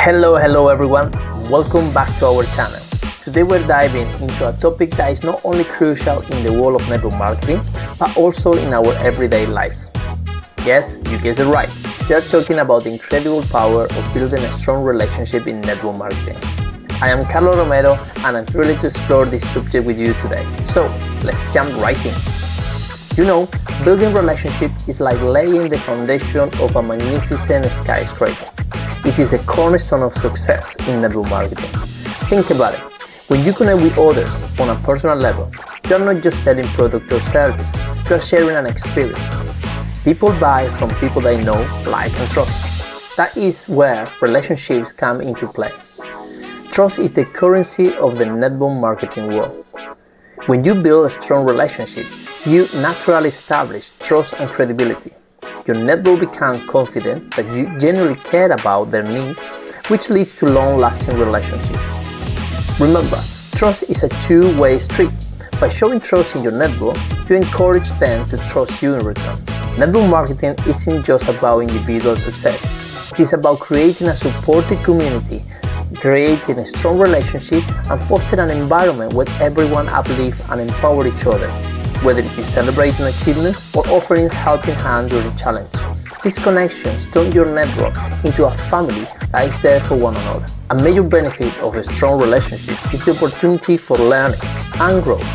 Hello everyone, welcome back to our channel. Today we're diving into a topic that is not only crucial in the world of network marketing, but also in our everyday lives. Yes, you guessed it right. We are talking about the incredible power of building a strong relationship in network marketing. I am Carlos Romero and I'm thrilled to explore this subject with you today. So, let's jump right in. You know, building relationships is like laying the foundation of a magnificent skyscraper. It is the cornerstone of success in network marketing. Think about it. When you connect with others on a personal level, you're not just selling product or service, you're sharing an experience. People buy from people they know, like, and trust. That is where relationships come into play. Trust is the currency of the network marketing world. When you build a strong relationship, you naturally establish trust and credibility. Your network becomes confident that you genuinely care about their needs, which leads to long-lasting relationships. Remember, trust is a two-way street. By showing trust in your network, you encourage them to trust you in return. Network marketing isn't just about individual success. It is about creating a supportive community, creating a strong relationship, and fostering an environment where everyone uplifts and empowers each other, whether it is celebrating achievements or offering helping hand during challenges. These connections turn your network into a family that is there for one another. A major benefit of a strong relationship is the opportunity for learning and growth.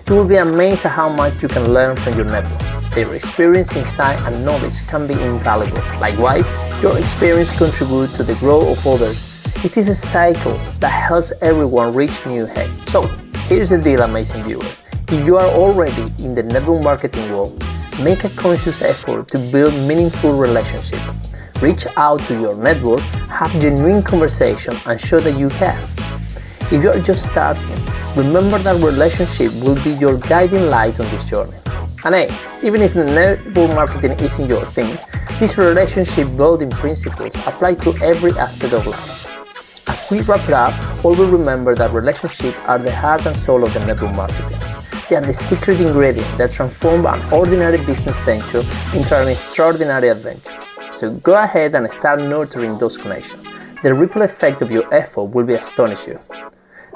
You will be amazed at how much you can learn from your network. Their experience, insight, and knowledge can be invaluable. Likewise, your experience contributes to the growth of others. It is a cycle that helps everyone reach new heights. So, here's the deal, amazing viewers. If you are already in the network marketing world, make a conscious effort to build meaningful relationships. Reach out to your network, have genuine conversation, and show that you care. If you are just starting, remember that relationship will be your guiding light on this journey. And hey, even if network marketing isn't your thing, these relationship building principles apply to every aspect of life. As we wrap it up, always remember that relationships are the heart and soul of the network marketing. They are the secret ingredient that transforms an ordinary business venture into an extraordinary adventure. So go ahead and start nurturing those connections. The ripple effect of your effort will be astonishing.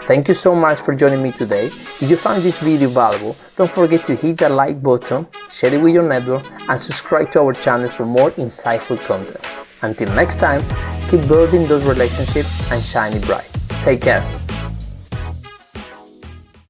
Thank you so much for joining me today. If you found this video valuable, don't forget to hit that like button, share it with your network, and subscribe to our channel for more insightful content. Until next time, keep building those relationships and shining bright. Take care.